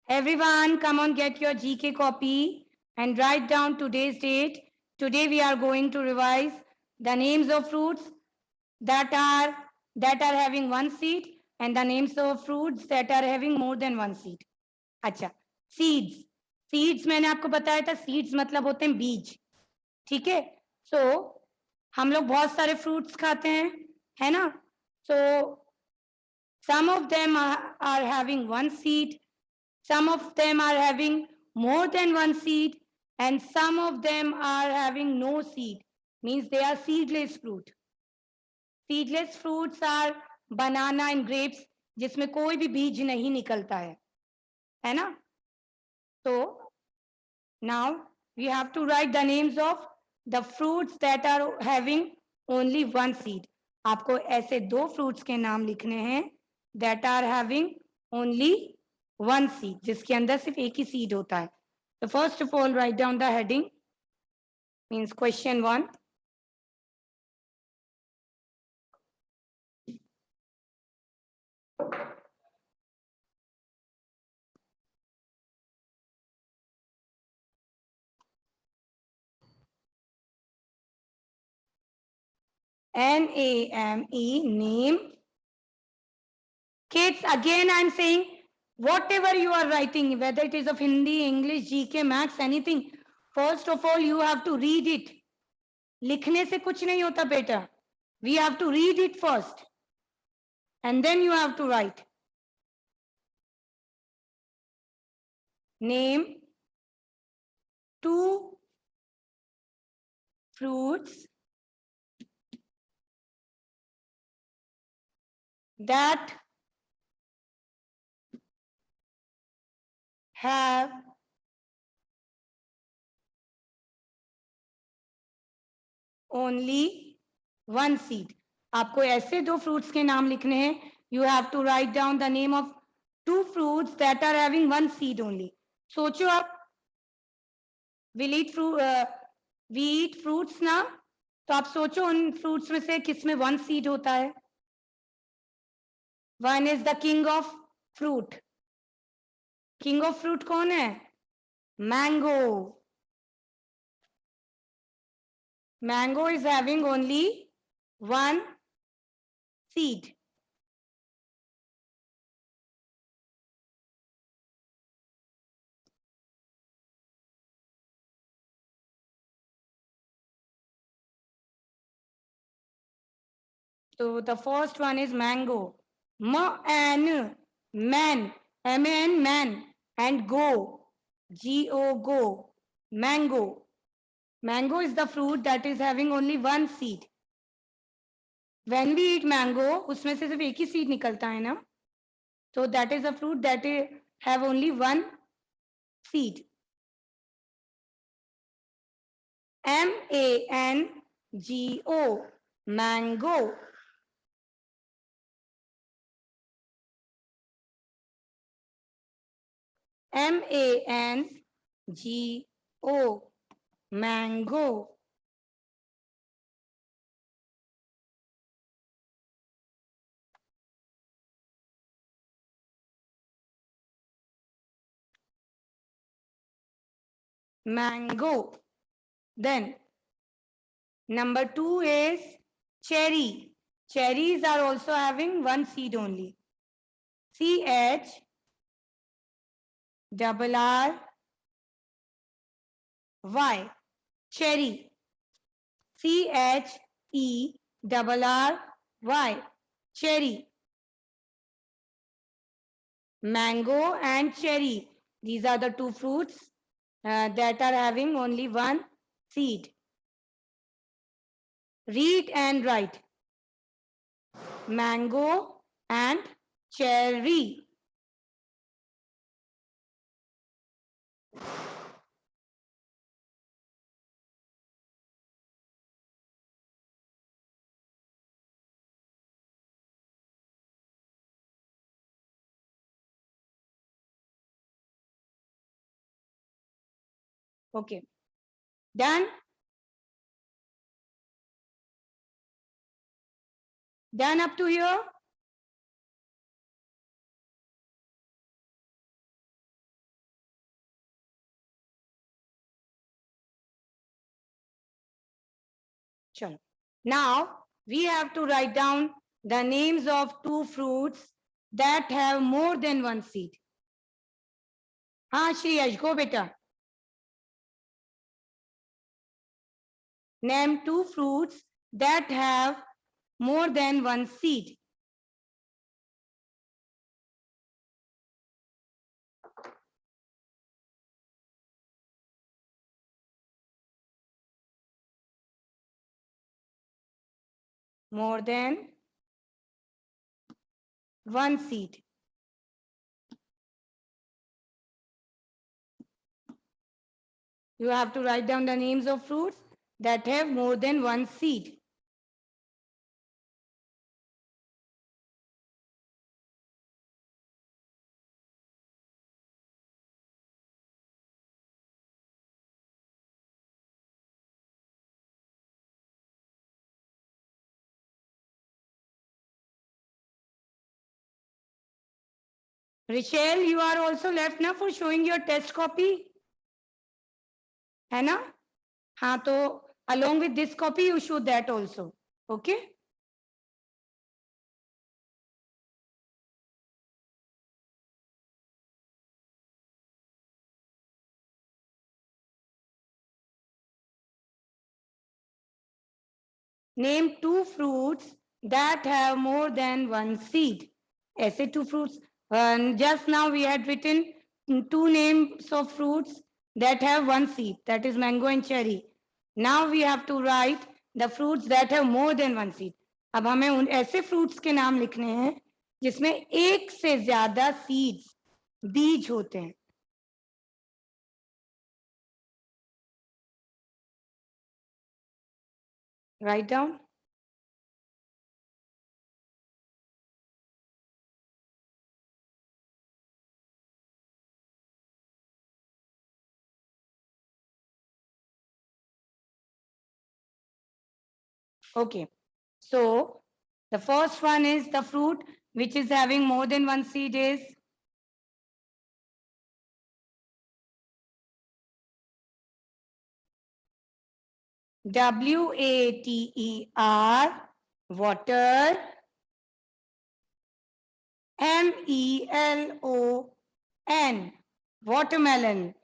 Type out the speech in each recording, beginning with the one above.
Everyone, come on, get your GK copy and write down today's date. Today we are going to revise the names of fruits that are having one seed and the names of fruits that are having more than one seed. अच्छा, seeds. Seeds मैंने आपको बताया था, seeds मतलब होते हैं बीज. ठीक है? So हम लोग बहुत सारे fruits खाते हैं, है ना? So some of them are having one seed. Some of them are having more than one seed, and some of them are having no seed, means they are seedless fruit. Seedless fruits are banana and grapes, जिसमें कोई भी बीज नहीं निकलता है ना? So now we have to write the names of the fruits that are having only one seed. आपको ऐसे दो fruits के नाम लिखने हैं that are having only one seed, जिसके अंदर सिर्फ एक ही seed होता है. So first of all, write down the heading, means question 1. NAME, name. Kids, again I am saying, whatever you are writing, whether it is of Hindi, English, GK, Maths, anything, first of all you have to read it. लिखने से कुछ नहीं होता बेटा. We have to read it first and then you have to write. Name two fruits that have only one seed. आपको ऐसे दो fruits के नाम लिखने हैं. You have to write down the name of two fruits that are having one seed only. सोचो आप, we eat fruits ना, तो आप सोचो उन fruits में से किस में one seed होता है. One is the king of fruit. King of fruit कौन है? Mango. Mango is having only one seed. So the first one is mango. Man, man, M-A-N, man, and go, G-O, go, mango. Mango is the fruit that is having only one seed. When we eat mango, उसमें से सिर्फ एक ही seed निकलता है ना? So that is a fruit that have only one seed. M-A-N-G-O, mango. M-A-N-G-O, mango. Mango. Then number 2 is cherry. Cherries are also having one seed only. C-H-R-R-Y. Cherry. C-H-E-R-R-Y. Cherry. Mango and cherry. These are the two fruits that are having only one seed. Read and write. Mango and cherry. Okay. Done? Done up to here? Chalo. Now we have to write down the names of two fruits that have more than one seed. हाँ Shreyas, go beta. Name two fruits that have more than one seed. More than one seed. You have to write down the names of fruits that have more than one seed. Rachel, you are also left now for showing your test copy. है ना? हाँ तो along with this copy you show that also. Okay? Name two fruits that have more than one seed. ऐसे two fruits. Just now we had written two names of fruits that have one seed. That is mango and cherry. Now we have to write the fruits that have more than one seed. अब हमें उन ऐसे fruits के नाम लिखने हैं जिसमें एक से ज्यादा seeds, बीज होते हैं. Write down. Okay. So the first one is the fruit which is having more than one seed is WATER, water. MELON, watermelon.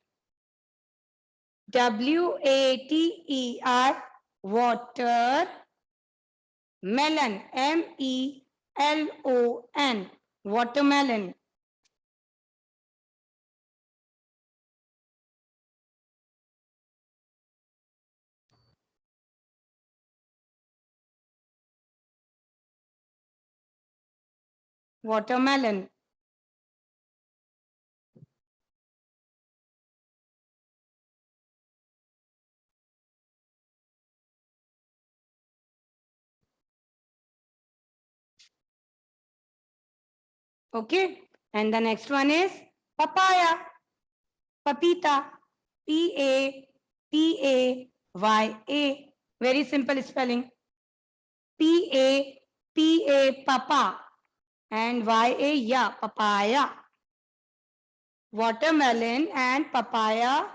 WATER, water. Melon, MELON, watermelon. Watermelon. Okay. And the next one is papaya. Papita. PAPAYA. Very simple spelling. PAPA, papa. And YA, ya, papaya. Watermelon and papaya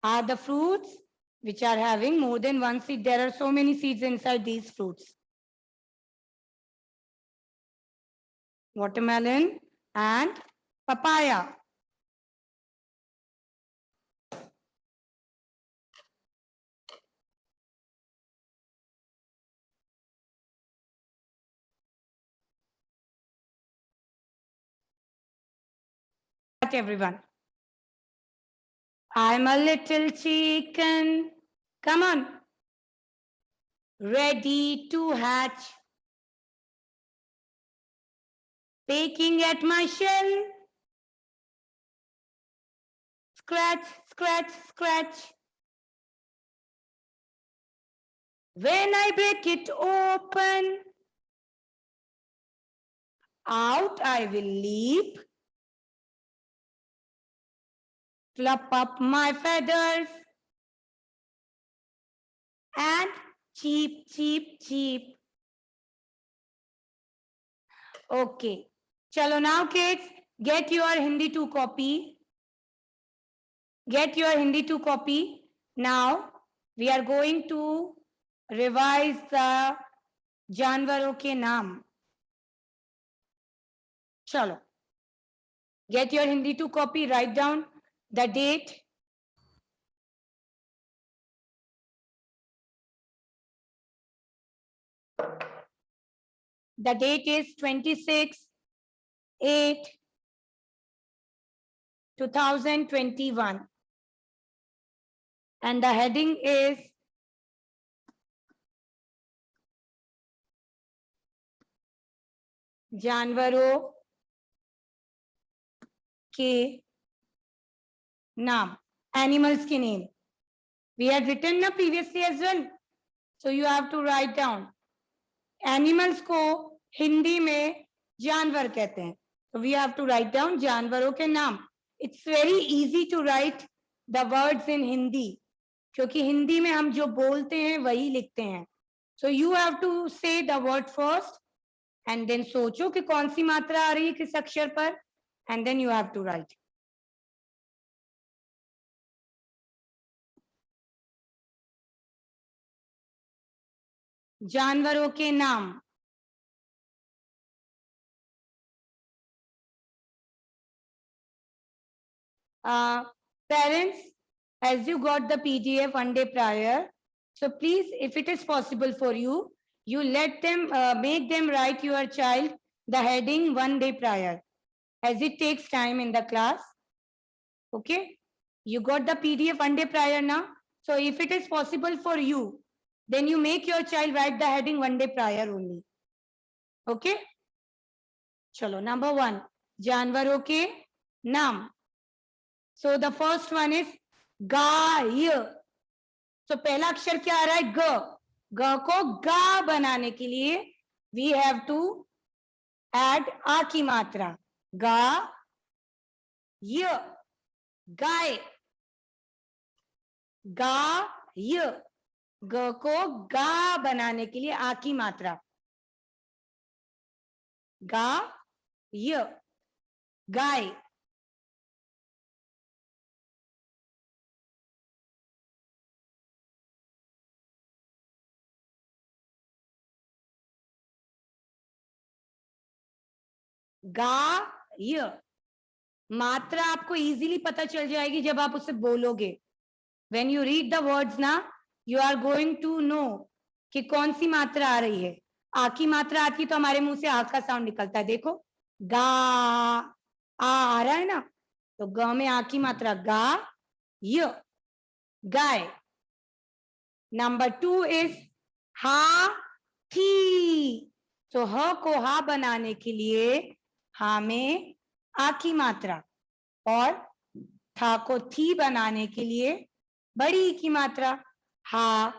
are the fruits which are having more than one seed. There are so many seeds inside these fruits. Watermelon and papaya. Everyone. I'm a little chicken. Come on. Ready to hatch. Pecking at my shell. Scratch, scratch, scratch. When I break it open, out I will leap. Fluff up my feathers. And cheep, cheep, cheep. Okay. Chalo now kids, get your Hindi 2 copy. Get your Hindi 2 copy. Now we are going to revise the जानवरों के नाम. चलो, get your Hindi 2 copy, write down the date. The date is 26/8/2021 and the heading is जानवरों के नाम, animals के name. We had written na previously as well, so you have to write down. Animals को हिंदी में जानवर कहते हैं, so we have to write down जानवरों के नाम. It's very easy to write the words in Hindi, क्योंकि हिंदी में हम जो बोलते हैं वही लिखते हैं. So you have to say the word first and then सोचो कि कौन सी मात्रा आ रही है किस अक्षर पर, and then you have to write. जानवरों के नाम. Parents, as you got the PDF one day prior, so please, if it is possible for you, you let them make them write your child the heading one day prior, as it takes time in the class. Okay, you got the PDF one day prior now, so if it is possible for you, then you make your child write the heading one day prior only. Okay, chalo, number 1, जानवरों के नाम. So the first one is गाय. तो पहला अक्षर क्या आ रहा है? ग. ग को गा बनाने के लिए we have to add आ की मात्रा. गा य, गाय. गा य. ग को गा बनाने के लिए आ की मात्रा. गा य, गाय. गाय. मात्रा आपको इजीली पता चल जाएगी जब आप उसे बोलोगे. When you read the words ना, you are going to know कि कौन सी मात्रा आ रही है. आ की मात्रा आती तो हमारे मुंह से आ का साउंड निकलता है. देखो, गा आ रहा है ना, तो ग में आ की मात्रा गा य, गाय. नंबर 2 इज हा थी. तो ह को हा बनाने के लिए हा में आ की मात्रा और था को थी बनाने के लिए बड़ी की मात्रा. हा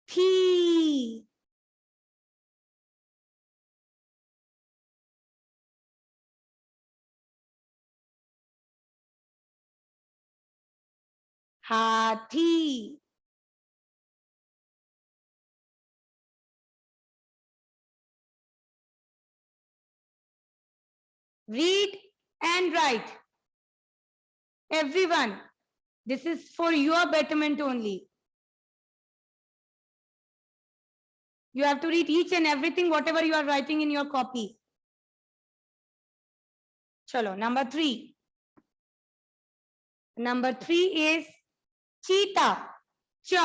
थी. हाथी. Read and write. Everyone, this is for your betterment only. You have to read each and everything, whatever you are writing in your copy. Chalo, number 3. Number 3 is चीता. च.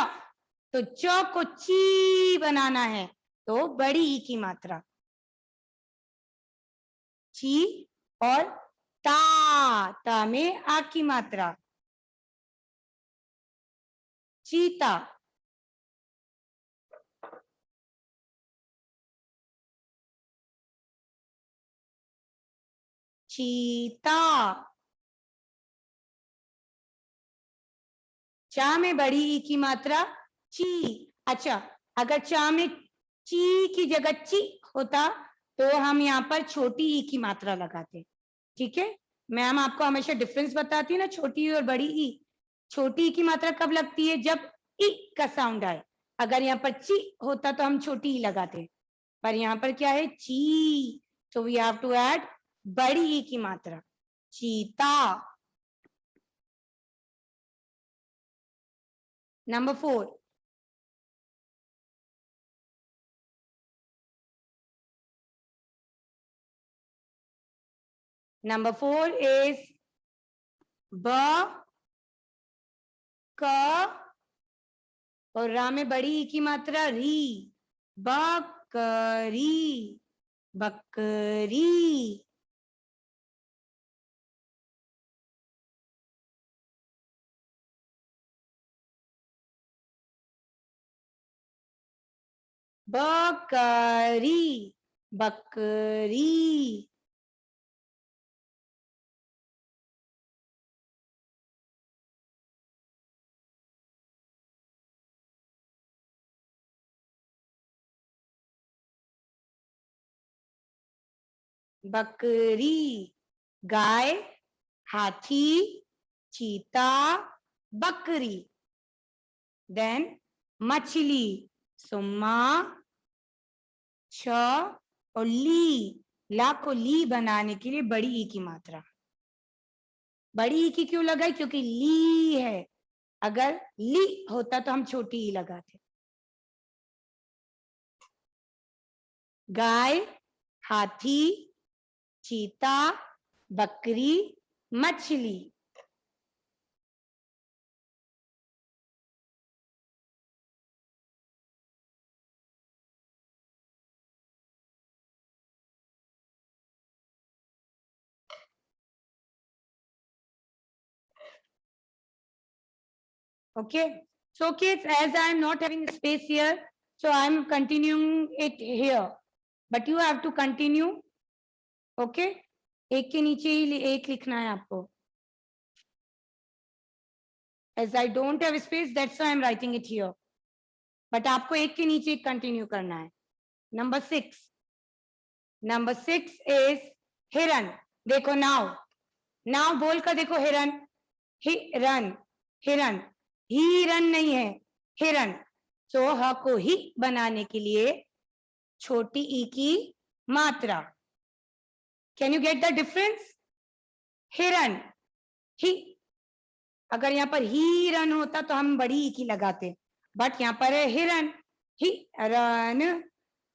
तो च को ची बनाना है तो बड़ी ई की मात्रा. ची और ता में आ की मात्रा. चीता. चीता. चा में बड़ी ई की मात्रा ची. अच्छा, अगर चा में ची की जगह ची होता तो हम यहाँ पर छोटी ई की मात्रा लगाते. ठीक है, मैम आपको हमेशा डिफरेंस बताती है ना, छोटी ई और बड़ी ई. छोटी ई की मात्रा कब लगती है? जब ई का साउंड आए. अगर यहाँ पर ची होता तो हम छोटी ई लगाते, पर यहाँ पर क्या है? ची. तो वी हैव टू ऐड बड़ी ई की मात्रा. चीता. नंबर 4, Number 4 is ब, क और रा में बड़ी ई की मात्रा री, बकरी, बकरी। बकरी, बकरी। बकरी, गाय, हाथी, चीता, बकरी। देन मछली, सुम्मा, छ और ली, ला को ली बनाने के लिए बड़ी ई की मात्रा। बड़ी ई की क्यों लगाई? क्योंकि ली है, अगर ली होता तो हम छोटी ई लगाते। गाय, हाथी, चीता, बकरी, मछली। Okay, so kids, as I am not having space here, so I am continuing it here, but you have to continue. Okay, एक के नीचे ही एक लिखना है आपको. As I don't have space, that's why I am writing it here. But आपको एक के नीचे एक continue करना है. Number 6. Number 6 is हिरन. देखो now. Now बोल कर देखो हिरन. हिरन. हिरन. हिरन नहीं है. हिरन. So ह को ही बनाने के लिए छोटी ई की मात्रा. Can you get the difference? हिरन. ही. अगर यहाँ पर हिरन होता तो हम बड़ी ई की लगाते, बट यहाँ पर है हिरन. हिरन.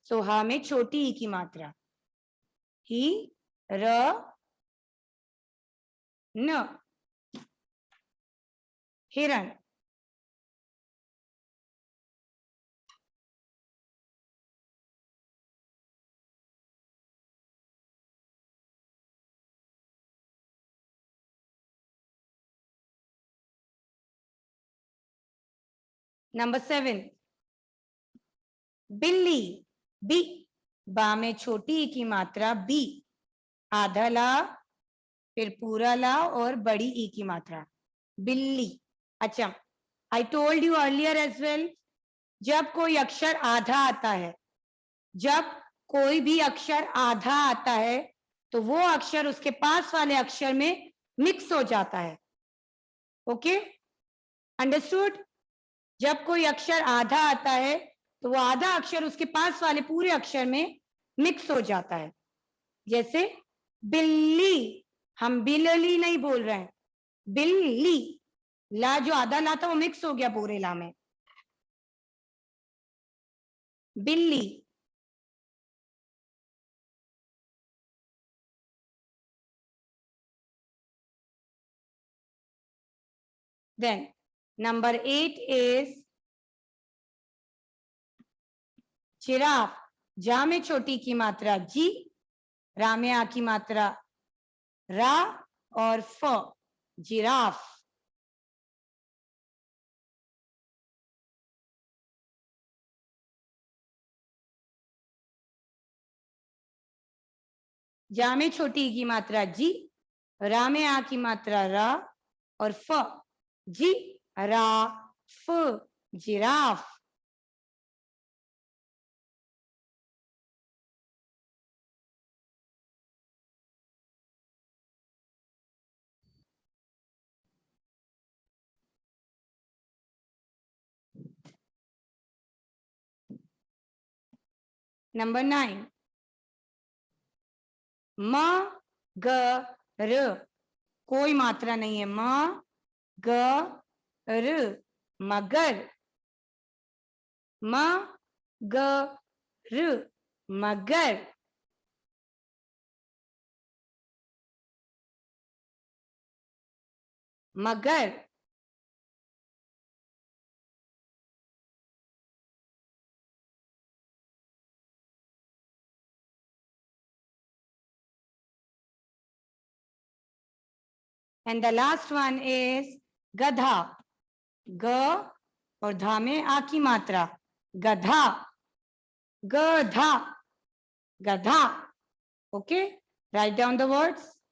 सो हा में छोटी ई की मात्रा. ही र न. हिरन. नंबर 7. बिल्ली. बी. बा में छोटी ई की मात्रा बी. आधा ला, फिर पूरा ला और बड़ी ई की मात्रा. बिल्ली. अच्छा, I told you earlier as well, जब कोई अक्षर आधा आता है, जब कोई भी अक्षर आधा आता है तो वो अक्षर उसके पास वाले अक्षर में मिक्स हो जाता है. Okay, understood? जब कोई अक्षर आधा आता है तो वो आधा अक्षर उसके पास वाले पूरे अक्षर में मिक्स हो जाता है. जैसे बिल्ली, हम बिल्ली नहीं बोल रहे हैं, बिल्ली. ला जो आधा ला था वो मिक्स हो गया पूरे ला में. बिल्ली. Then number 8 is giraffe. जा में छोटी की मात्रा जी, रा में आ की मात्रा रा और फ. जिराफ. जा में छोटी की मात्रा जी, रा में आ की मात्रा रा और फ. जी रा फ. जिराफ. नंबर 9. म ग र. कोई मात्रा नहीं है. म ग र. मगर. म ग र. मगर. मगर. And the last one is गधा. ग और धा में आ की मात्रा. गधा. गधा. गधा. Okay, write down the words.